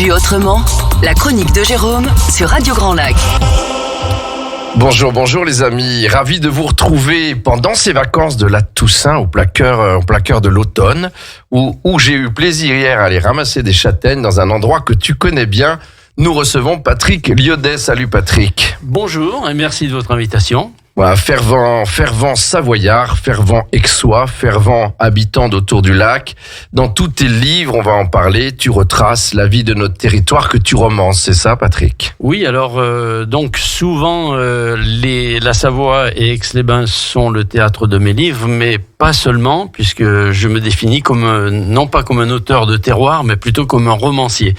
Vu autrement, la chronique de Jérôme sur Radio Grand Lac. Bonjour les amis, ravi de vous retrouver pendant ces vacances de la Toussaint au plein cœur de l'automne où j'ai eu plaisir hier à aller ramasser des châtaignes dans un endroit que tu connais bien. Nous recevons Patrick Liaudet. Salut Patrick. Bonjour et merci de votre invitation. Voilà, fervent savoyard, fervent aixois, fervent habitant d'autour du lac. Dans tous tes livres, on va en parler, tu retraces la vie de notre territoire que tu romances, c'est ça Patrick ? Oui, alors donc souvent la Savoie et Aix-les-Bains sont le théâtre de mes livres, mais pas seulement, puisque je me définis non pas comme un auteur de terroir, mais plutôt comme un romancier.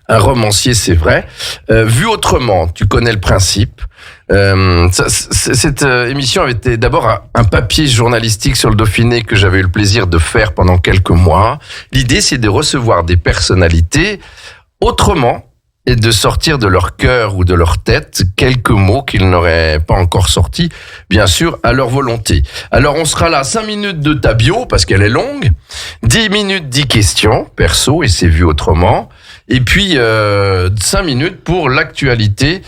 Un romancier, c'est vrai. Vu autrement, tu connais le principe. Cette émission avait été d'abord un papier journalistique sur le Dauphiné que j'avais eu le plaisir de faire pendant quelques mois. L'idée, c'est de recevoir des personnalités autrement et de sortir de leur cœur ou de leur tête quelques mots qu'ils n'auraient pas encore sortis, bien sûr, à leur volonté. Alors, on sera là 5 minutes de ta bio, parce qu'elle est longue, 10 minutes, 10 questions, perso, et c'est vu autrement, et puis 5 minutes pour l'actualité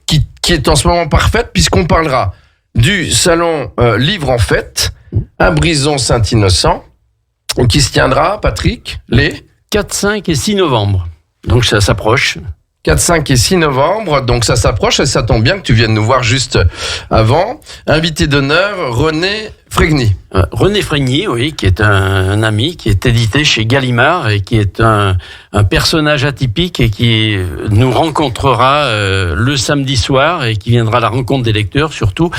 qui est en ce moment parfaite, puisqu'on parlera du salon Livre en Fête à Brison-Saint-Innocent, qui se tiendra, Patrick, les 4, 5 et 6 novembre. Donc ça s'approche. 4, 5 et 6 novembre, donc ça s'approche et ça tombe bien que tu viennes nous voir juste avant. Invité d'honneur, René Frégny. René Frégny, oui, qui est un ami, qui est édité chez Gallimard et qui est un personnage atypique et qui nous rencontrera le samedi soir et qui viendra à la rencontre des lecteurs surtout,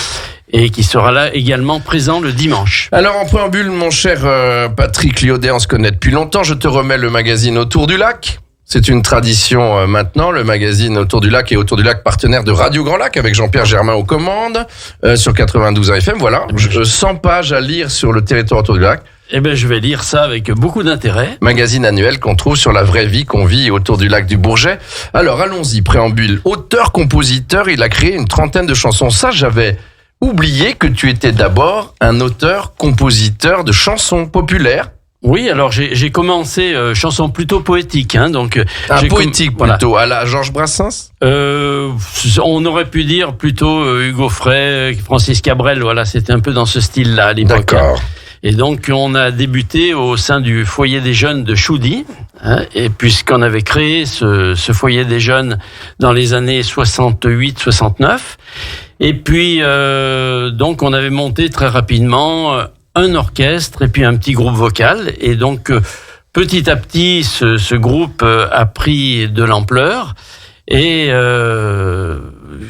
et qui sera là également présent le dimanche. Alors en préambule, mon cher Patrick Liaudet, on se connaît depuis longtemps, je te remets le magazine Autour du Lac. C'est une tradition maintenant, le magazine Autour du Lac et Autour du Lac, partenaire de Radio Grand Lac avec Jean-Pierre Germain aux commandes sur 92 FM. Voilà, 100 pages à lire sur le territoire Autour du Lac. Eh bien, je vais lire ça avec beaucoup d'intérêt. Magazine annuel qu'on trouve sur la vraie vie qu'on vit autour du lac du Bourget. Alors allons-y, préambule. Auteur-compositeur, il a créé une trentaine de chansons. Ça, j'avais oublié que tu étais d'abord un auteur-compositeur de chansons populaires. Oui, alors j'ai commencé chanson plutôt poétique, donc poétique plutôt, voilà. À la Georges Brassens. On aurait pu dire plutôt Hugo Frey, Francis Cabrel, voilà, c'était un peu dans ce style-là à l'époque. D'accord. Et donc on a débuté au sein du foyer des jeunes de Choudy, et puisqu'on avait créé ce foyer des jeunes dans les années 68-69, et puis donc on avait monté très rapidement un orchestre et puis un petit groupe vocal, et donc petit à petit ce groupe a pris de l'ampleur, et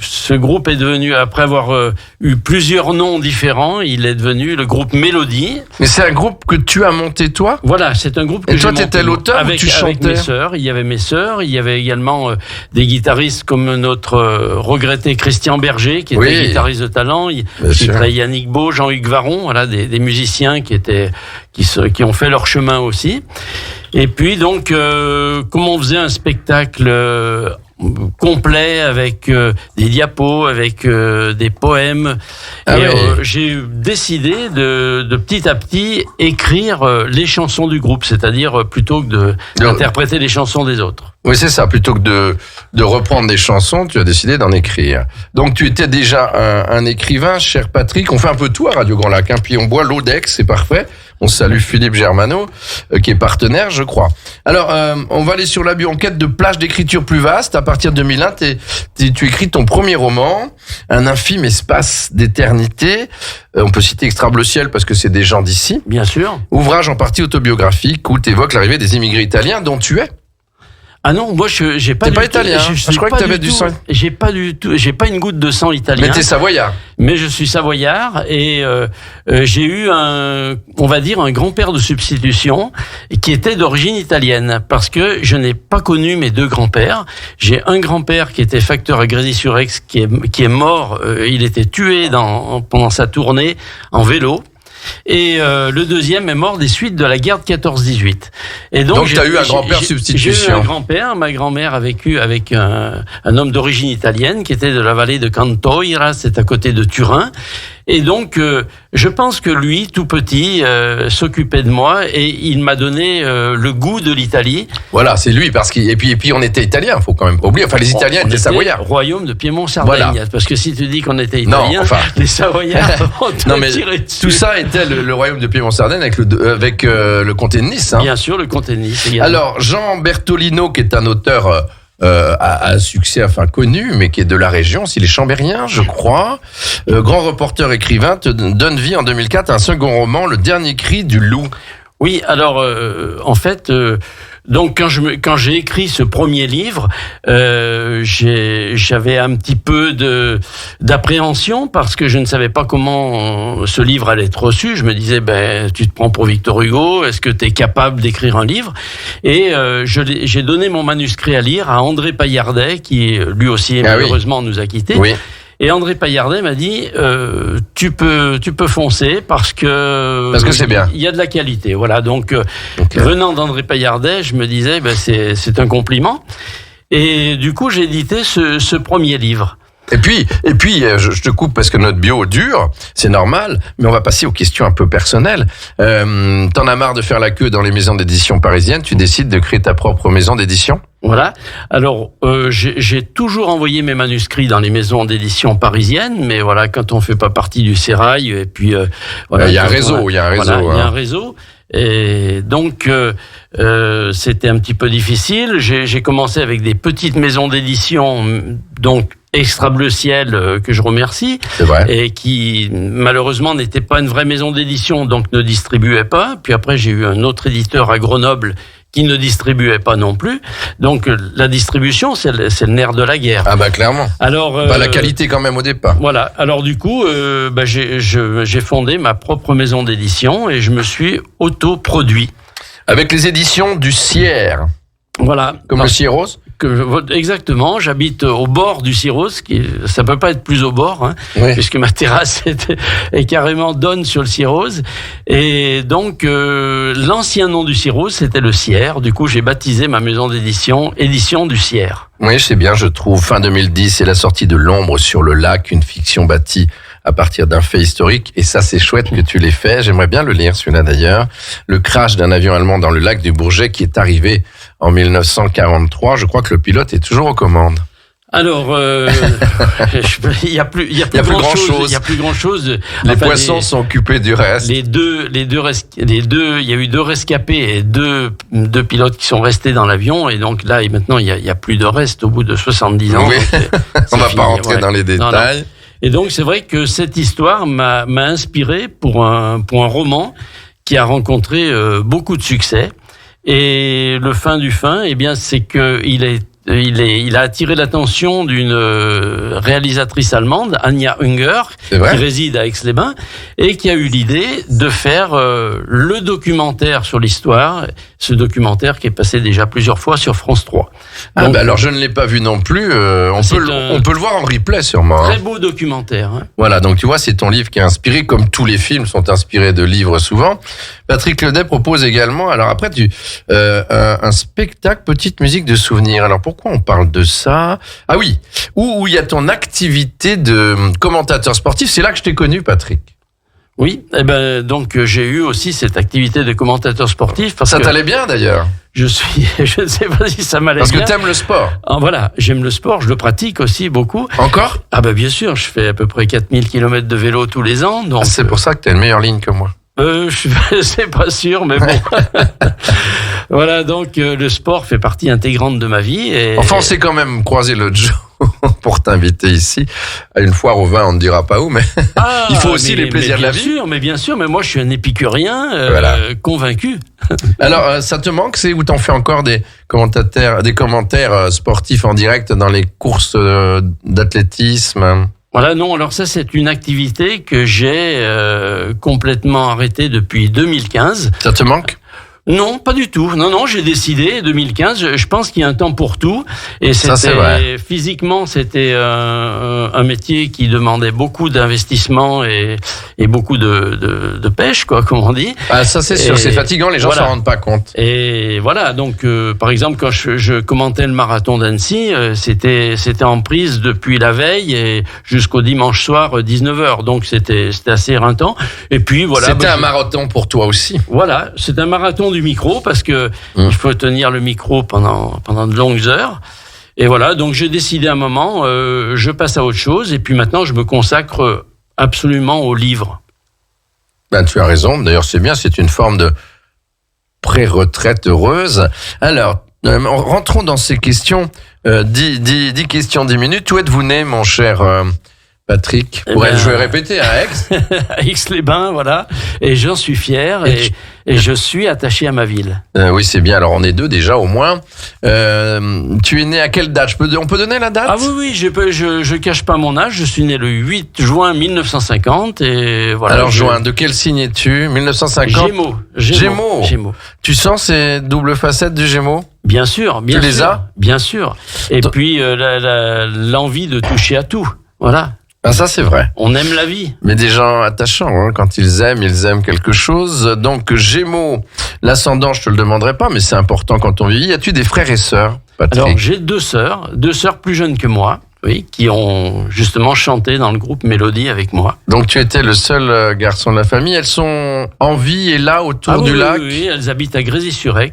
ce groupe est devenu, après avoir eu plusieurs noms différents, il est devenu le groupe Mélodie. Mais c'est un groupe que tu as monté toi ? Voilà, c'est un groupe que j'ai monté. Et toi, t'étais l'auteur ou tu chantais ? Avec mes sœurs, il y avait mes sœurs, il y avait également des guitaristes comme notre regretté Christian Berger, qui était guitariste de talent, il y avait Yannick Beau, Jean-Hugues Varon, voilà, des musiciens qui ont fait leur chemin aussi. Et puis donc, comme on faisait un spectacle complet avec des diapos, avec des poèmes, j'ai décidé de petit à petit écrire les chansons du groupe, c'est-à-dire plutôt que d'interpréter les chansons des autres. Oui, c'est ça. Plutôt que de reprendre des chansons, tu as décidé d'en écrire. Donc, tu étais déjà un écrivain, cher Patrick. On fait un peu tout à Radio Grand Lac, puis on boit l'eau d'Aix, c'est parfait. On salue Philippe Germano, qui est partenaire, je crois. Alors, on va aller sur la enquête de plage d'écriture plus vaste. À partir de 2001, tu écris ton premier roman, Un infime espace d'éternité. On peut citer Extra Bleu Ciel parce que c'est des gens d'ici. Bien sûr. Ouvrage en partie autobiographique où tu évoques l'arrivée des immigrés italiens dont tu es. Ah non, moi j'ai pas. T'es pas italien. Je crois que t'avais du sang. J'ai pas une goutte de sang italien. Mais t'es savoyard. Mais je suis savoyard et j'ai eu un grand-père de substitution qui était d'origine italienne parce que je n'ai pas connu mes deux grands-pères. J'ai un grand-père qui était facteur à Grésy-sur-Aix qui est mort. Il était tué pendant sa tournée en vélo. Et le deuxième est mort des suites de la guerre de 14-18. Et donc tu as eu un grand-père substitution. J'ai eu un grand-père. Ma grand-mère a vécu avec un homme d'origine italienne qui était de la vallée de Cantoira, c'est à côté de Turin. Et donc, je pense que lui, tout petit, s'occupait de moi et il m'a donné le goût de l'Italie. Voilà, c'est lui, parce et puis on était italiens, faut quand même pas oublier. Enfin, les Italiens étaient savoyards. Royaume de Piémont-Sardaigne. Voilà. Parce que si tu dis qu'on était italiens, les Savoyards vont te tirer dessus. Tout ça était le royaume de Piémont-Sardaigne avec le comté de Nice. Hein. Bien sûr, le comté de Nice également. Alors, Jean Bertolino, qui est un auteur à succès, enfin connu, mais qui est de la région, s'il est chambérien, je crois. Grand reporter écrivain, te donne vie en 2004 à un second roman, Le Dernier Cri du Loup. Oui, alors en fait, donc quand j'ai écrit ce premier livre, j'avais un petit peu d'appréhension parce que je ne savais pas comment ce livre allait être reçu. Je me disais, tu te prends pour Victor Hugo, est-ce que tu es capable d'écrire un livre? Et j'ai donné mon manuscrit à lire à André Paillardet, qui lui aussi malheureusement nous a quittés. Oui. Et André Paillardet m'a dit tu peux foncer parce que c'est bien. Il y a de la qualité. Voilà, donc venant d'André Paillardet, je me disais c'est un compliment. Et du coup, j'ai édité ce premier livre. Et puis, je te coupe parce que notre bio dure, c'est normal, mais on va passer aux questions un peu personnelles. T'en as marre de faire la queue dans les maisons d'édition parisiennes, tu décides de créer ta propre maison d'édition ? Voilà. Alors, j'ai toujours envoyé mes manuscrits dans les maisons d'édition parisiennes, mais voilà, quand on fait pas partie du sérail, et puis voilà. Il y a un réseau. Il y a un réseau. Et donc, c'était un petit peu difficile. J'ai commencé avec des petites maisons d'édition, donc Extra Bleu Ciel, que je remercie, c'est vrai. Et qui malheureusement n'était pas une vraie maison d'édition, donc ne distribuait pas. Puis après, j'ai eu un autre éditeur à Grenoble qui ne distribuait pas non plus. Donc la distribution, c'est le nerf de la guerre. Ah clairement. Alors la qualité quand même au départ. Voilà. Alors du coup, j'ai fondé ma propre maison d'édition et je me suis auto-produit. Avec les éditions du Sierre. Voilà. Comme le Sierros. Exactement, j'habite au bord du Sierros, ça peut pas être plus au bord, hein, puisque ma terrasse est carrément donne sur le Sierros. Et donc l'ancien nom du Sierros, c'était le Sierre. Du coup, j'ai baptisé ma maison d'édition Édition du Sierre. Oui, c'est bien, je trouve. Fin 2010, c'est la sortie de L'Ombre sur le lac, une fiction bâtie à partir d'un fait historique. Et ça, c'est chouette que tu l'aies fait. J'aimerais bien le lire, celui-là d'ailleurs. Le crash d'un avion allemand dans le lac du Bourget qui est arrivé en 1943. Je crois que le pilote est toujours aux commandes. Alors, il y a plus grand chose. Il y a plus grand chose. Les poissons sont occupés du reste. Il y a eu 2 rescapés et deux pilotes qui sont restés dans l'avion. Et donc là, maintenant, il y a plus de reste au bout de 70 ans. Oui. On va pas rentrer dans les détails. Non. Et donc, c'est vrai que cette histoire m'a inspiré pour un roman qui a rencontré beaucoup de succès. Et le fin du fin, eh bien, c'est que il a attiré l'attention d'une réalisatrice allemande, Anja Unger, qui réside à Aix-les-Bains, et qui a eu l'idée de faire le documentaire sur l'histoire, ce documentaire qui est passé déjà plusieurs fois sur France 3. Donc, alors je ne l'ai pas vu non plus, on peut le voir en replay sûrement. Très beau documentaire. Hein. Voilà, donc tu vois, c'est ton livre qui est inspiré, comme tous les films sont inspirés de livres souvent. Patrick Ledet propose également, alors après un spectacle, petite musique de souvenirs. Alors pourquoi on parle de ça? Ah oui, où il y a ton activité de commentateur sportif, c'est là que je t'ai connu, Patrick. Oui, donc j'ai eu aussi cette activité de commentateur sportif. Ça t'allait bien d'ailleurs. Je ne sais pas si ça m'allait bien. Parce que t'aimes le sport. Ah, voilà, j'aime le sport, je le pratique aussi beaucoup. Encore? Ah bien sûr, je fais à peu près 4000 km de vélo tous les ans. Donc c'est pour ça que t'as une meilleure ligne que moi. C'est pas sûr, mais bon. Voilà, donc le sport fait partie intégrante de ma vie. Enfin, on s'est quand même croisé l'autre jour pour t'inviter ici à une foire au vin, on ne dira pas où, mais il faut aussi les plaisirs de la vie. Bien sûr, mais moi je suis un épicurien convaincu. Alors, ça te manque, c'est où t'en fais encore des commentaires sportifs en direct dans les courses d'athlétisme? Voilà, non, alors ça c'est une activité que j'ai complètement arrêtée depuis 2015. Ça te manque ? Non, pas du tout. Non, j'ai décidé 2015. Je pense qu'il y a un temps pour tout. Et physiquement, c'était un métier qui demandait beaucoup d'investissement et beaucoup de pêche, quoi, comme on dit. Ah, ça c'est sûr, c'est fatigant. Les gens s'en rendent pas compte. Et voilà. Donc, par exemple, quand je commentais le marathon d'Annecy, c'était en prise depuis la veille et jusqu'au dimanche soir 19h. Donc, c'était assez éreintant. Et puis voilà. C'était un marathon pour toi aussi. Voilà, c'est un marathon du micro parce que il faut tenir le micro pendant de longues heures. Et voilà, donc j'ai décidé à un moment, je passe à autre chose et puis maintenant je me consacre absolument au livre. Ben, tu as raison. D'ailleurs, c'est bien, c'est une forme de pré-retraite heureuse. Alors, rentrons dans ces questions. 10 questions, 10 minutes. Où êtes-vous né, mon cher Patrick? Je vais répéter, à Aix. À Aix-les-Bains, voilà. Et j'en suis fier et je suis attaché à ma ville. Oui, c'est bien. Alors, on est deux déjà, au moins. Tu es né à quelle date? On peut donner la date? Ah oui, je cache pas mon âge. Je suis né le 8 juin 1950 et voilà. Alors, juin, de quel signe es-tu? 1950? Gémeaux. Tu sens ces doubles facettes du Gémeaux? Bien sûr. Tu les as? Bien sûr. Et puis, l'envie de toucher à tout. Voilà. Ah, ça, c'est vrai. On aime la vie. Mais des gens attachants, hein, quand ils aiment quelque chose. Donc, Gémeaux, l'ascendant, je te le demanderai pas, mais c'est important quand on vieillit. As-tu des frères et sœurs, Patrick? Alors, j'ai deux sœurs plus jeunes que moi, oui, qui ont justement chanté dans le groupe Mélodie avec moi. Donc, tu étais le seul garçon de la famille. Elles sont en vie et là, autour du lac? Oui, elles habitent à Grésy-sur-Aix.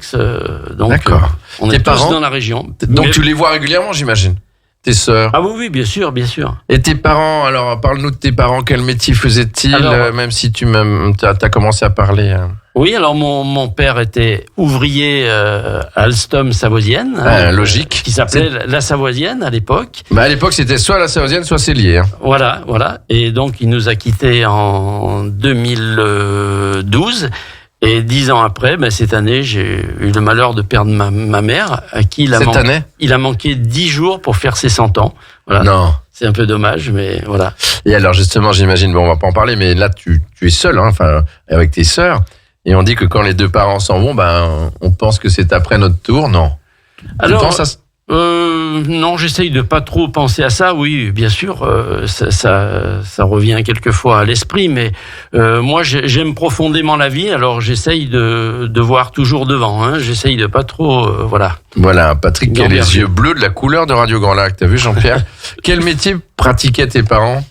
Donc, d'accord. On est tous dans la région. Donc, tu les vois régulièrement, j'imagine? Tes sœurs? Ah oui, bien sûr. Et tes parents, alors parle-nous de tes parents, quel métier faisaient-ils, même si tu as commencé à parler? Oui, alors mon père était ouvrier à Alstom Savoisienne. Logique. Qui s'appelait la Savoisienne à l'époque. À l'époque, c'était soit la Savoisienne, soit Célier. Hein. Voilà. Et donc, il nous a quittés en 2012. Et 10 ans après, cette année, j'ai eu le malheur de perdre ma mère, à qui il a manqué 10 jours pour faire ses 100 ans. Voilà. Non. C'est un peu dommage, mais voilà. Et alors, justement, j'imagine, on va pas en parler, mais là, tu es seul, hein, avec tes sœurs. Et on dit que quand les deux parents s'en vont, on pense que c'est après notre tour, non? Alors, tu penses à... non, j'essaye de pas trop penser à ça. Oui, bien sûr, ça revient quelquefois à l'esprit, mais moi, j'aime profondément la vie, alors j'essaye de voir toujours devant. Hein. J'essaye de pas trop, voilà. Voilà, Patrick qui a les yeux bleus de la couleur de Radio Grand Lac. T'as vu, Jean-Pierre? Quel métier pratiquaient tes parents?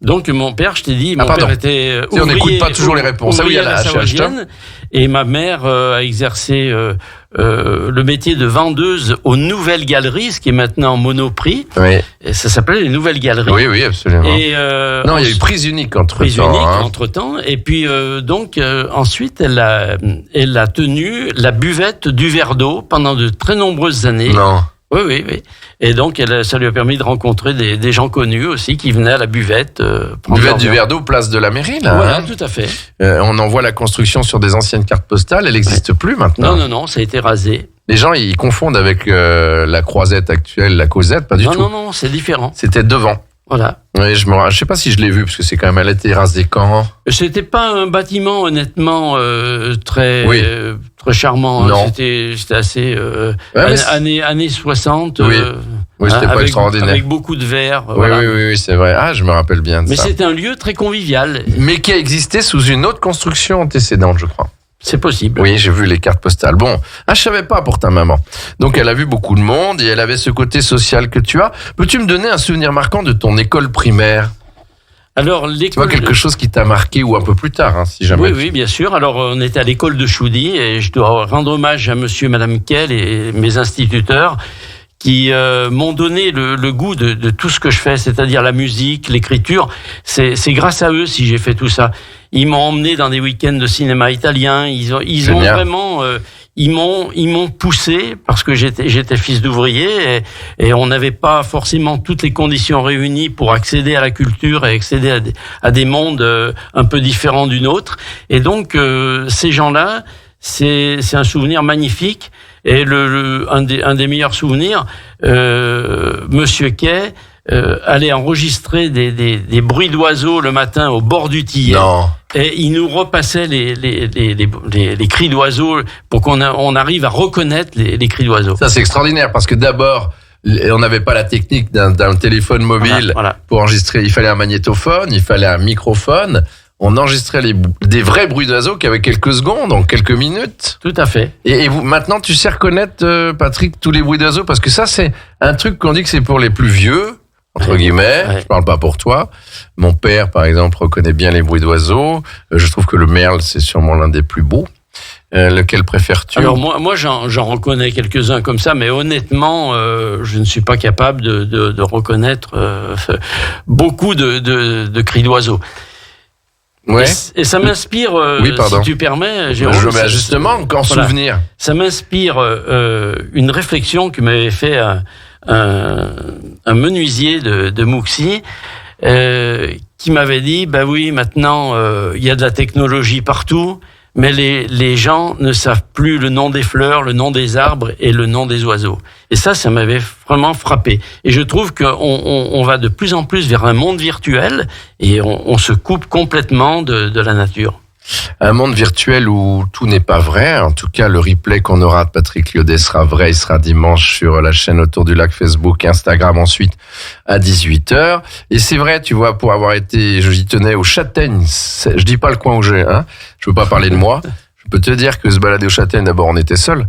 Donc mon père, je t'ai dit, mon père était ouvrier. On n'écoute pas toujours les réponses. Oui, à la Savoisienne. Et ma mère a exercé le métier de vendeuse aux Nouvelles Galeries, ce qui est maintenant Monoprix. Oui. Et ça s'appelait les Nouvelles Galeries. Oui, absolument. Et non, il y a eu Prise Unique entre-temps. Et puis ensuite, elle a tenu la buvette du verre d'eau pendant de très nombreuses années. Non. Oui. Et donc, ça lui a permis de rencontrer des gens connus aussi qui venaient à la buvette. Buvette du verre d'eau, place de la mairie, là. Voilà, tout à fait. On en voit la construction sur des anciennes cartes postales. Elle n'existe plus maintenant. Non, ça a été rasé. Les gens, ils confondent avec la croisette actuelle, la causette, pas du tout. Non, c'est différent. C'était devant. Voilà. Oui, je sais pas si je l'ai vu, parce que c'est quand même, elle a été rasée quand? C'était pas un bâtiment, honnêtement, très charmant. Non. Hein. C'était assez, années 60. Oui, c'était pas extraordinaire. Avec beaucoup de verre. Oui, c'est vrai. Ah, je me rappelle bien de ça. Mais c'était un lieu très convivial. Mais qui a existé sous une autre construction antécédente, je crois. C'est possible. Oui, j'ai vu les cartes postales. Bon, je savais pas pour ta maman. Donc, elle a vu beaucoup de monde et elle avait ce côté social que tu as. Peux-tu me donner un souvenir marquant de ton école primaire? Alors, l'école... Tu vois, quelque chose qui t'a marqué ou un peu plus tard, hein, si jamais. Oui, bien sûr. Alors, on était à l'école de Choudy et je dois rendre hommage à monsieur et madame Kell et mes instituteurs qui m'ont donné le goût de tout ce que je fais, c'est-à-dire la musique, l'écriture. C'est grâce à eux si j'ai fait tout ça. Ils m'ont emmené dans des week-ends de cinéma italien. Ils ont vraiment... Ils m'ont poussé parce que j'étais fils d'ouvrier et on n'avait pas forcément toutes les conditions réunies pour accéder à la culture et accéder à des mondes un peu différents du nôtre. Et donc ces gens-là, c'est un souvenir magnifique. Et un des meilleurs souvenirs, Monsieur Quay allait enregistrer des bruits d'oiseaux le matin au bord du Tillet. Non. Et il nous repassait les cris d'oiseaux pour qu'on arrive à reconnaître les cris d'oiseaux. Ça, c'est extraordinaire parce que d'abord, on n'avait pas la technique d'un téléphone mobile pour enregistrer. Il fallait un magnétophone, il fallait un microphone. On enregistrait des vrais bruits d'oiseaux qui avaient quelques secondes, en quelques minutes. Tout à fait. Et vous, maintenant, tu sais reconnaître, Patrick, tous les bruits d'oiseaux parce que ça, c'est un truc qu'on dit que c'est pour les plus vieux, entre guillemets. Je parle pas pour toi. Mon père, par exemple, reconnaît bien les bruits d'oiseaux. Je trouve que le merle, c'est sûrement l'un des plus beaux. Lequel préfères-tu ? Alors moi j'en reconnais quelques-uns comme ça, mais honnêtement, je ne suis pas capable de reconnaître beaucoup de cris d'oiseaux. Ouais. Et ça m'inspire, si tu permets, Jérôme. Justement, qu'en souvenir. Ça m'inspire une réflexion que m'avait fait un menuisier de Mouxy, qui m'avait dit, bah oui, maintenant il y a de la technologie partout. Mais les gens ne savent plus le nom des fleurs, le nom des arbres et le nom des oiseaux. Et ça m'avait vraiment frappé. Et je trouve qu'on va de plus en plus vers un monde virtuel et on se coupe complètement de la nature. Un monde virtuel où tout n'est pas vrai. En tout cas, le replay qu'on aura de Patrick Liodet sera vrai. Il sera dimanche sur la chaîne Autour du Lac, Facebook, Instagram ensuite à 18h. Et c'est vrai, tu vois, pour avoir été, j'y tenais aux Châtaignes. Je dis pas le coin où j'ai, hein. Je veux pas parler de moi. Je peux te dire que se balader aux Châtaignes, d'abord, on était seuls.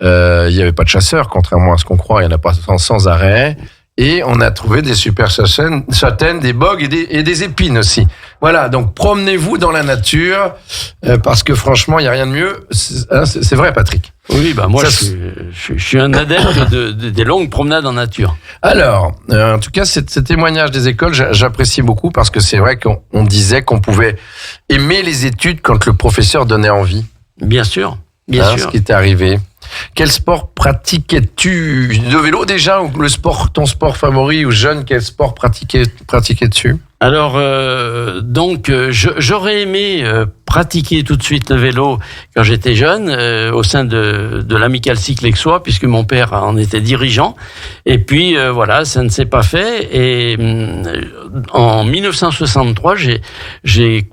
Il y avait pas de chasseurs, contrairement à ce qu'on croit. Il y en a pas sans arrêt. Et on a trouvé des super châtaignes, des bogues et des épines aussi. Voilà, donc promenez-vous dans la nature, parce que franchement, il n'y a rien de mieux. C'est vrai, Patrick. Oui, bah moi, je suis un adepte des longues promenades en nature. Alors, en tout cas, ces témoignages des écoles, j'apprécie beaucoup parce que c'est vrai qu'on disait qu'on pouvait aimer les études quand le professeur donnait envie. Bien sûr, bien sûr. Ce qui t'est arrivé. Quel sport pratiquais-tu ? De vélo déjà, ou ton sport favori, ou jeune, quel sport pratiquais-tu ? Alors, j'aurais aimé pratiquer tout de suite le vélo quand j'étais jeune, au sein de l'Amicale Cycle Aixois, puisque mon père en était dirigeant. Et puis, voilà, ça ne s'est pas fait. Et en 1963, j'ai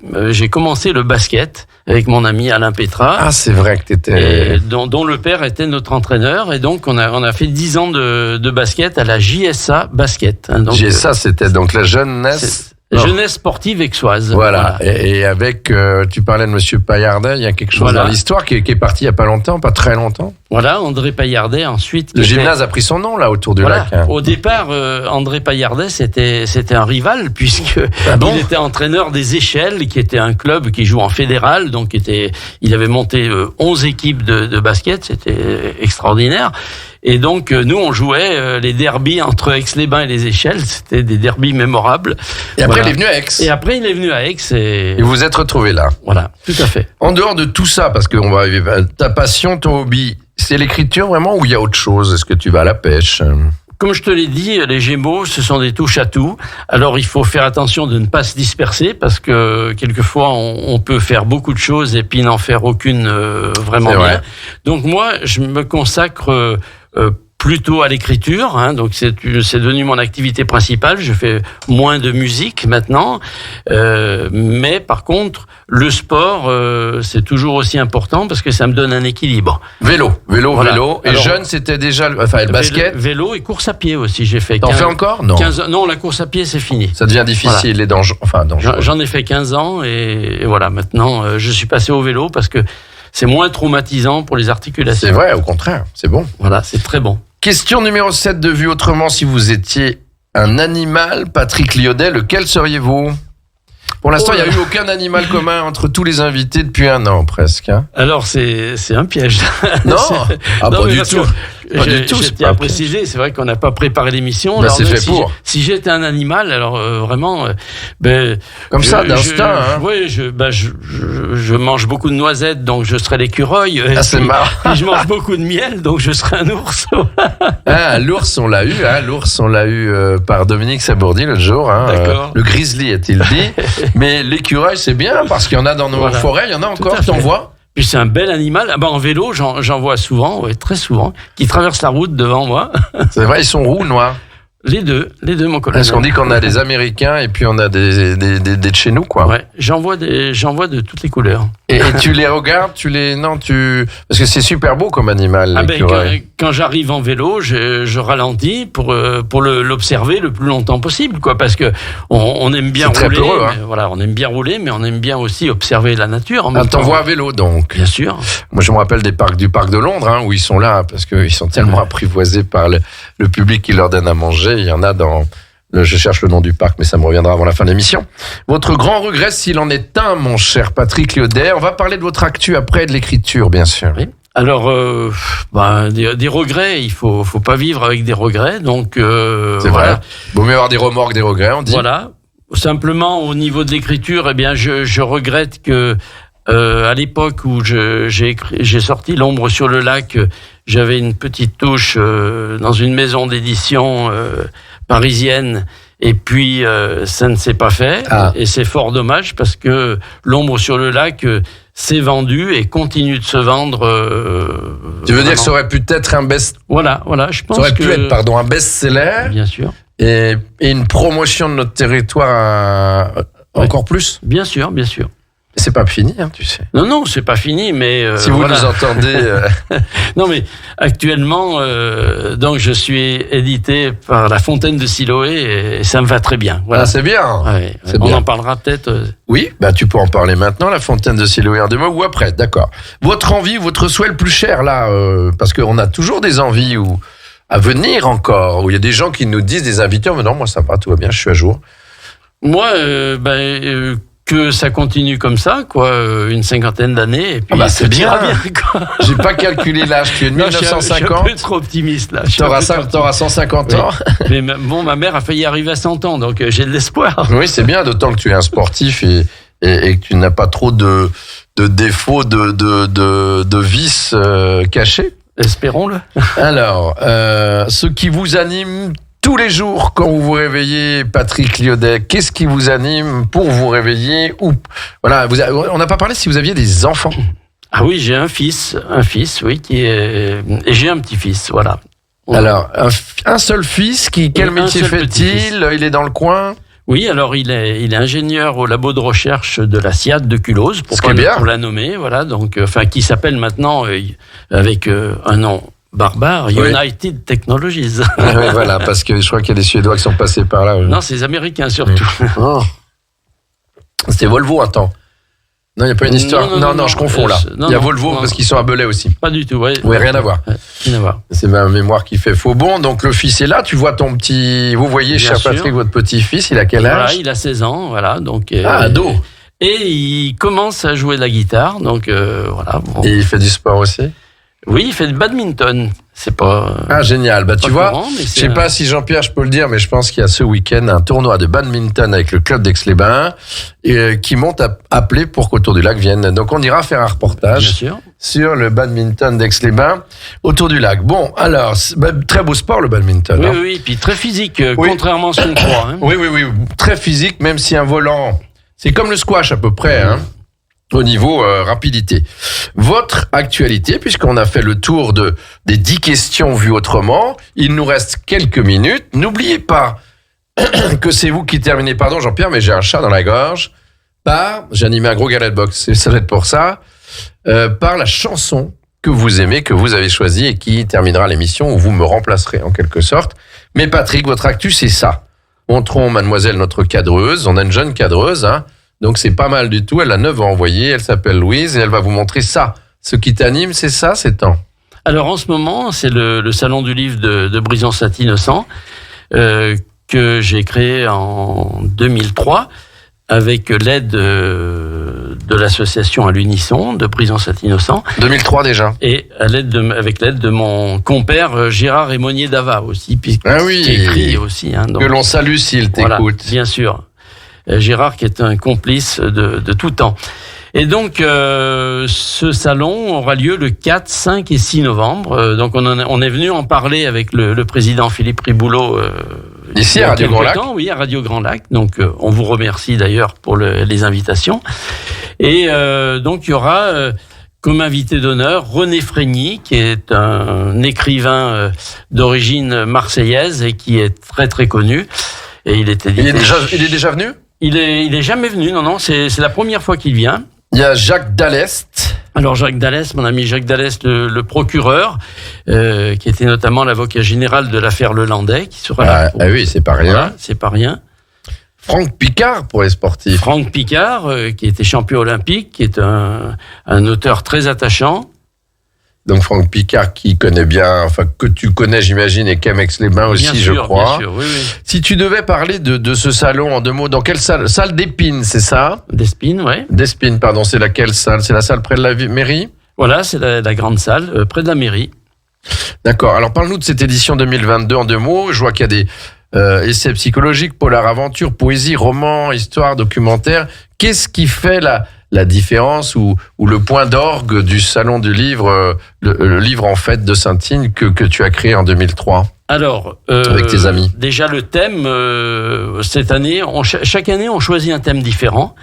commencé le basket avec mon ami Alain Pétra. Ah, c'est vrai que t'étais... dont le père était notre entraîneur. Et donc, on a fait 10 ans de basket à la JSA Basket. Hein, donc, JSA, c'était donc la jeunesse... Jeunesse sportive aixoise. Voilà. Et avec, tu parlais de Monsieur Paillardet, il y a quelque chose dans l'histoire qui est parti il y a pas longtemps, pas très longtemps. Voilà, André Paillardet ensuite. Le gymnase a pris son nom là autour du lac. Hein. Au départ, André Paillardet c'était un rival puisque il était entraîneur des Échelles, qui était un club qui joue en fédéral, donc il avait monté 11 équipes de basket, c'était extraordinaire. Et donc, nous, on jouait les derbies entre Aix-les-Bains et les Échelles. C'était des derbies mémorables. Et après, il est venu à Aix. Et après, il est venu à Aix. Et vous vous êtes retrouvés là. Voilà, tout à fait. En dehors de tout ça, parce que ta passion, ton hobby, c'est l'écriture vraiment ou il y a autre chose ? Est-ce que tu vas à la pêche ? Comme je te l'ai dit, les Gémeaux, ce sont des touches à tout. Alors, il faut faire attention de ne pas se disperser parce que quelquefois, on peut faire beaucoup de choses et puis n'en faire aucune vraiment bien. Donc, moi, je me consacre plutôt à l'écriture, hein, donc c'est devenu mon activité principale. Je fais moins de musique maintenant, mais par contre, le sport, c'est toujours aussi important parce que ça me donne un équilibre. Vélo. Et alors, jeune, c'était déjà le basket. Vélo et course à pied aussi. J'ai fait. T'en fais encore ? Non. 15 ans. Non, la course à pied, c'est fini. Ça devient difficile et dangereux. J'en ai fait 15 ans et voilà. Maintenant, je suis passé au vélo parce que c'est moins traumatisant pour les articulations. C'est vrai, au contraire, c'est bon. Voilà, c'est très bon. Question numéro 7 de Vue Autrement. Si vous étiez un animal, Patrick Liodet, lequel seriez-vous ? Pour l'instant, il n'y a eu aucun animal commun entre tous les invités depuis un an, presque. Hein. Alors, c'est un piège. Non, pas du tout. Je tiens à préciser, c'est vrai qu'on n'a pas préparé l'émission. Ben, c'est fait pour. Si j'étais un animal, alors vraiment... comme ça, d'instinct. Oui, je mange beaucoup de noisettes, donc je serais l'écureuil. C'est marrant. Et je mange beaucoup de miel, donc je serais un ours. L'ours, on l'a eu. L'ours, on l'a eu par Dominique Sabourdi l'autre jour. D'accord. Le grizzly, a-t-il dit. Mais l'écureuil, c'est bien, parce qu'il y en a dans nos forêts, il y en a encore, t'en vois. Puis c'est un bel animal. En vélo, j'en vois souvent, très souvent, qui traverse la route devant moi. C'est vrai, ils sont roux, noirs. Les deux, mon colonel. Parce qu'on dit qu'on a des Américains et puis on a des de chez nous, quoi. Ouais, j'en vois de toutes les couleurs. Et tu les regardes, parce que c'est super beau comme animal. Quand j'arrive en vélo, je ralentis pour l'observer le plus longtemps possible, quoi, parce que on aime bien rouler. Peureux, hein. Voilà, on aime bien rouler, mais on aime bien aussi observer la nature. T'envoies à vélo, donc. Bien sûr. Moi, je me rappelle du parc de Londres, hein, où ils sont là, parce qu'ils sont tellement apprivoisés par le public qui leur donne à manger. Il y en a je cherche le nom du parc, mais ça me reviendra avant la fin de l'émission. Votre grand regret, s'il en est un, mon cher Patrick Lyodet. On va parler de votre actu après, de l'écriture, bien sûr. Oui. Alors, des regrets, il faut pas vivre avec des regrets, donc c'est vrai. Vaut mieux avoir des remords que des regrets, on dit. Voilà. Simplement, au niveau de l'écriture, eh bien, je regrette que à l'époque où j'ai sorti L'ombre sur le lac, j'avais une petite touche dans une maison d'édition parisienne, et puis ça ne s'est pas fait, et c'est fort dommage parce que L'ombre sur le lac s'est vendu et continue de se vendre. Tu veux dire que ça aurait pu être un best. Voilà, je pense ça aurait pu être, un best-seller. Bien sûr. Et une promotion de notre territoire encore plus. Bien sûr. C'est pas fini, hein, tu sais. Non, c'est pas fini, mais si vous nous entendez. Non, mais actuellement, donc je suis édité par La Fontaine de Siloé et ça me va très bien. Voilà. Ah, c'est bien. Ouais, on en parlera peut-être. Oui, tu peux en parler maintenant. La Fontaine de Siloé en 2 mots ou après, d'accord. Votre envie, votre souhait le plus cher là, parce qu'on a toujours des envies à venir encore, où il y a des gens qui nous disent, des invités, mais non, moi ça va, tout va bien, je suis à jour. Moi, que ça continue comme ça, quoi, une 50aine d'années, et puis c'est bien, quoi. J'ai pas calculé l'âge, tu es de 1950. Je suis un peu trop optimiste, là. T'auras 150 ans. Mais ma mère a failli arriver à 100 ans, donc j'ai de l'espoir. Oui, c'est bien, d'autant que tu es un sportif et que tu n'as pas trop de défauts, de vices cachés. Espérons-le. Alors, ce qui vous anime tous les jours quand vous vous réveillez, Patrick Lyodet, qu'est-ce qui vous anime pour vous réveiller? Voilà, on n'a pas parlé si vous aviez des enfants. Ah oui, j'ai un fils, oui, et j'ai un petit-fils, voilà. Alors, un seul fils, quel métier fait-il? Il est dans le coin? Oui, alors il est ingénieur au labo de recherche de la SIAD de Culose, pour la nommer, voilà, donc, qui s'appelle maintenant, avec un nom barbare, United Technologies. Oui, voilà, parce que je crois qu'il y a des Suédois qui sont passés par là. Non, c'est les Américains surtout. Oh. C'était Volvo, attends. Non, il n'y a pas une histoire. Non, je confonds là. Il y a Volvo parce qu'ils sont à Belay aussi. Pas du tout, oui, rien à voir. Rien à voir. C'est ma mémoire qui fait faux. Bon, donc le fils est là. Tu vois ton petit. Vous voyez, bien cher sûr. Patrick, votre petit-fils, il a quel âge? Voilà, il a 16 ans, voilà. Donc, ado. Et il commence à jouer de la guitare, donc voilà. Bon. Et il fait du sport aussi? Oui, il fait du badminton. C'est pas. Génial. Tu vois, je sais pas si Jean-Pierre, je peux le dire, mais je pense qu'il y a ce week-end un tournoi de badminton avec le club d'Aix-les-Bains qui m'ont appelé pour qu'Autour du lac vienne. Donc on ira faire un reportage sur le badminton d'Aix-les-Bains autour du lac. Bon, alors, très beau sport le badminton. Oui, puis très physique, contrairement à ce qu'on croit. Hein. Oui, très physique, même si un volant, c'est comme le squash à peu près, hein. Au niveau rapidité. Votre actualité, puisqu'on a fait le tour des 10 questions vues autrement, il nous reste quelques minutes. N'oubliez pas que c'est vous qui terminez, pardon Jean-Pierre, mais j'ai un chat dans la gorge, j'ai animé un gros gala de boxe, ça va être pour ça, par la chanson que vous aimez, que vous avez choisie et qui terminera l'émission où vous me remplacerez en quelque sorte. Mais Patrick, votre actu, c'est ça. Montrons mademoiselle notre cadreuse, on a une jeune cadreuse, hein. Donc c'est pas mal du tout, elle a 9 ans envoyé, elle s'appelle Louise et elle va vous montrer ça. Ce qui t'anime, c'est ça, c'est temps. Alors en ce moment, c'est le salon du livre de Brisson-Saint-Innocent que j'ai créé en 2003 avec l'aide de l'association à l'unisson de Brisson-Saint-Innocent. 2003 déjà. Et avec l'aide de mon compère Gérard Aymonier Dava aussi, qui écrit aussi. Hein, donc, que l'on salue s'il t'écoute. Voilà, bien sûr. Gérard qui est un complice de tout temps. Et donc, ce salon aura lieu le 4, 5 et 6 novembre. Donc, on est venu en parler avec le président Philippe Riboulot. Ici, à Radio Grand Lac. Oui, à Radio Grand Lac. Donc, on vous remercie d'ailleurs pour les invitations. Et donc, il y aura comme invité d'honneur René Frény, qui est un écrivain d'origine marseillaise et qui est très très connu. Et il est déjà venu ? Il est jamais venu, non, c'est la première fois qu'il vient. Il y a Jacques Dallest. Alors Jacques Dallest, mon ami Jacques Dallest, le procureur, qui était notamment l'avocat général de l'affaire Lelandais, qui sera là. Ah oui, c'est pas rien. Voilà, c'est pas rien. Franck Picard pour les sportifs. Franck Picard, qui était champion olympique, qui est un auteur très attachant. Donc Franck Picard qui connaît bien, enfin que tu connais j'imagine, et qu'aime Aix-les-Bains aussi, bien sûr, je crois. Bien sûr, oui. Si tu devais parler de ce salon en 2 mots, dans quelle salle ? Salle d'Épines, c'est ça ? D'Espines, oui. D'Espines, pardon, c'est laquelle salle ? C'est la salle près de la mairie ? Voilà, c'est la grande salle, près de la mairie. D'accord, alors parle-nous de cette édition 2022 en 2 mots. Je vois qu'il y a des essais psychologiques, polar aventure, poésie, roman, histoire, documentaire. Qu'est-ce qui fait la différence ou le point d'orgue du Salon du Livre, le livre en fête de Saint-Igne que tu as créé en 2003 ? Alors, avec tes amis. Déjà le thème, cette année, chaque année on choisit un thème différent.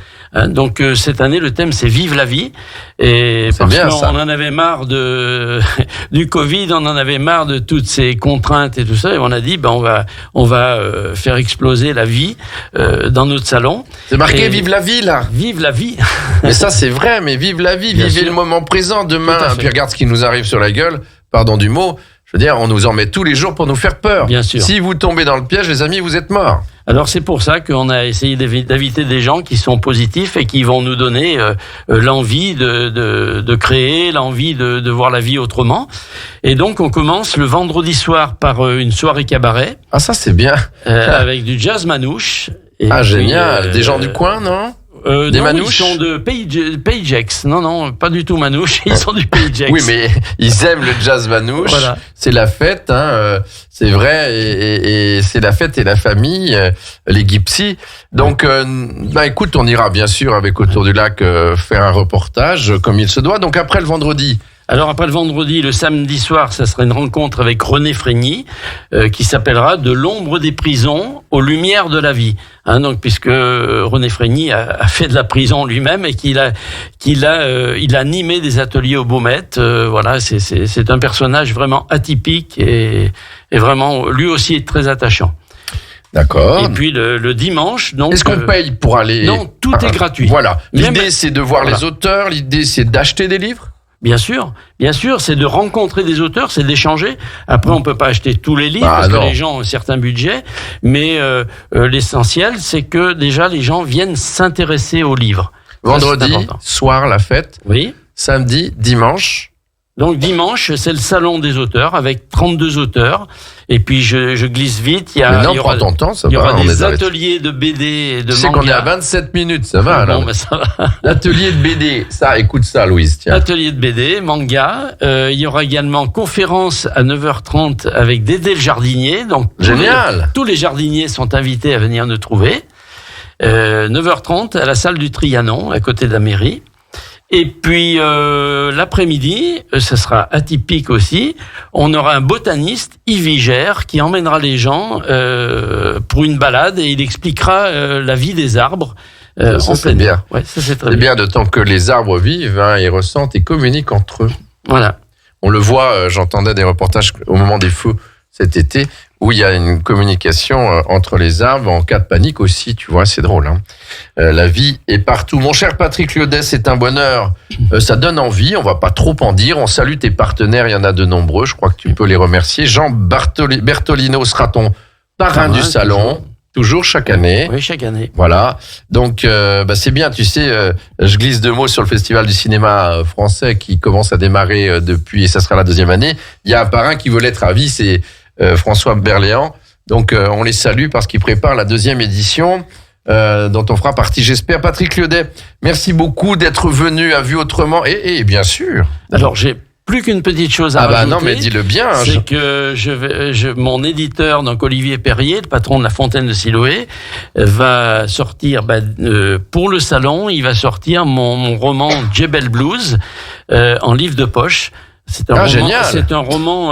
Donc cette année le thème c'est Vive la vie. Et parce qu'on en avait marre du Covid, on en avait marre de toutes ces contraintes et tout ça, et on a dit on va faire exploser la vie dans notre salon. C'est marqué Vive la vie là. Vive la vie. Mais ça c'est vrai, mais vive la vie, vivez le moment présent. Demain, puis regarde ce qui nous arrive sur la gueule. Pardon du mot. Je veux dire, on nous en met tous les jours pour nous faire peur. Bien sûr. Si vous tombez dans le piège, les amis, vous êtes morts. Alors c'est pour ça qu'on a essayé d'inviter des gens qui sont positifs et qui vont nous donner l'envie de créer, l'envie de voir la vie autrement. Et donc on commence le vendredi soir par une soirée cabaret. Ah ça c'est bien. Avec du jazz manouche. Et génial. Des gens du coin, non ? Des manouches ? Ils sont de Pays-Gex. Non, pas du tout manouche. Ils sont du Pays-Gex. Oui, mais ils aiment le jazz manouche. Voilà. C'est la fête, c'est vrai, et c'est la fête et la famille, les gypsies. Donc, écoute, on ira bien sûr avec Autour du Lac faire un reportage comme il se doit. Donc après le vendredi. Alors après le vendredi, le samedi soir, ça sera une rencontre avec René Frény qui s'appellera De l'ombre des prisons aux lumières de la vie. Donc puisque René Frény a fait de la prison lui-même et qu'il a animé des ateliers au Baumettes. Voilà, c'est un personnage vraiment atypique et vraiment lui aussi très attachant. D'accord. Et puis le dimanche, donc. Est-ce qu'on paye pour aller ? Non, tout est gratuit. Voilà. L'idée c'est de voir les auteurs. L'idée c'est d'acheter des livres. Bien sûr, c'est de rencontrer des auteurs, c'est d'échanger. Après, on peut pas acheter tous les livres parce que les gens ont un certain budget, mais l'essentiel, c'est que déjà les gens viennent s'intéresser aux livres. Vendredi, soir, la fête. Oui. Samedi, dimanche. Donc dimanche, c'est le salon des auteurs avec 32 auteurs. Et puis je glisse vite. Il y aura ton temps, ça il y va. aura des ateliers de BD et de manga. Tu sais qu'on est à 27 minutes, ça va alors. Bon, ça va. L'atelier de BD, ça, écoute ça, Louise. Tiens. Atelier de BD, manga. Il y aura également conférence à 9h30 avec Dédé le jardinier. Donc génial. Tous les jardiniers sont invités à venir nous trouver. 9h30 à la salle du Trianon, à côté de la mairie. Et puis l'après-midi, ça sera atypique aussi, on aura un botaniste, Yves Vigère, qui emmènera les gens pour une balade et il expliquera la vie des arbres. Ça c'est bien. Ouais, ça c'est très bien. D'autant que les arbres vivent, et ressentent et communiquent entre eux. Voilà. On le voit, j'entendais des reportages au moment des feux cet été, où il y a une communication entre les arbres en cas de panique aussi, tu vois, c'est drôle. La vie est partout. Mon cher Patrick Liodet, c'est un bonheur. Ça donne envie, on va pas trop en dire. On salue tes partenaires, il y en a de nombreux, je crois que tu peux les remercier. Jean Bertolino sera ton parrain du salon. Toujours chaque année. Oui, chaque année. Voilà. Donc, c'est bien, tu sais, je glisse 2 mots sur le Festival du cinéma français qui commence à démarrer depuis, et ça sera la 2e année. Il y a un parrain qui veut l'être à vie, c'est François Berléand. Donc, on les salue parce qu'ils préparent la 2e édition dont on fera partie, j'espère. Patrick Liodet, merci beaucoup d'être venu à Vue Autrement. Et bien sûr. Alors, j'ai plus qu'une petite chose à rajouter. Non, mais dis-le bien. C'est que mon éditeur, donc Olivier Perrier, le patron de la Fontaine de Siloé, va sortir, pour le salon, il va sortir mon roman Jebel Blues en livre de poche. C'est un roman, génial. C'est un roman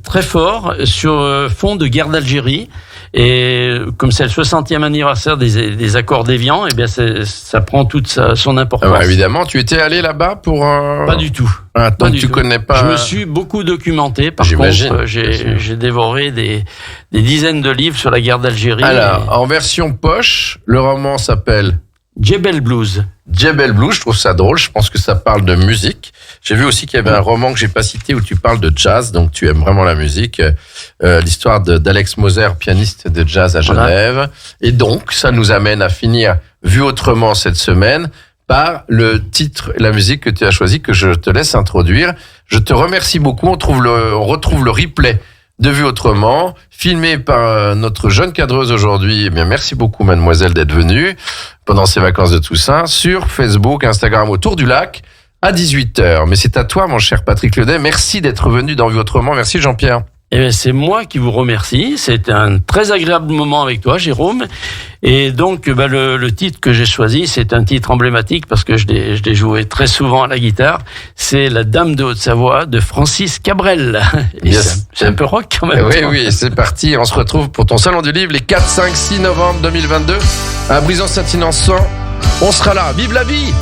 très fort sur fond de guerre d'Algérie. Et comme c'est le 60e anniversaire des accords d'Évian, eh bien ça prend toute son importance. Ah bah, évidemment, tu étais allé là-bas pour... Pas du tout. Ah, donc tu connais pas... Je me suis beaucoup documenté. Par contre, j'ai dévoré des dizaines de livres sur la guerre d'Algérie. Alors, en version poche, le roman s'appelle... Djebel Blues. Djebel Blues, je trouve ça drôle, je pense que ça parle de musique. J'ai vu aussi qu'il y avait un roman que j'ai pas cité où tu parles de jazz, donc tu aimes vraiment la musique. L'histoire d'Alex Moser, pianiste de jazz à Genève. Voilà. Et donc, ça nous amène à finir Vu autrement cette semaine par le titre et la musique que tu as choisi, que je te laisse introduire. Je te remercie beaucoup, on retrouve le replay de Vu autrement, filmé par notre jeune cadreuse aujourd'hui. Eh bien, merci beaucoup, mademoiselle, d'être venue pendant ces vacances de Toussaint sur Facebook, Instagram, autour du lac, à 18h. Mais c'est à toi, mon cher Patrick Ledet. Merci d'être venu dans Vu autrement. Merci, Jean-Pierre. Eh bien, c'est moi qui vous remercie. C'est un très agréable moment avec toi, Jérôme. Et donc, le titre que j'ai choisi, c'est un titre emblématique parce que je l'ai joué très souvent à la guitare. C'est La Dame de Haute-Savoie de Francis Cabrel. Yes. C'est un peu rock quand même. Oui, c'est parti. On se retrouve pour ton Salon du Livre les 4, 5, 6 novembre 2022 à Brison-Saint-Innocent. On sera là. Vive la vie!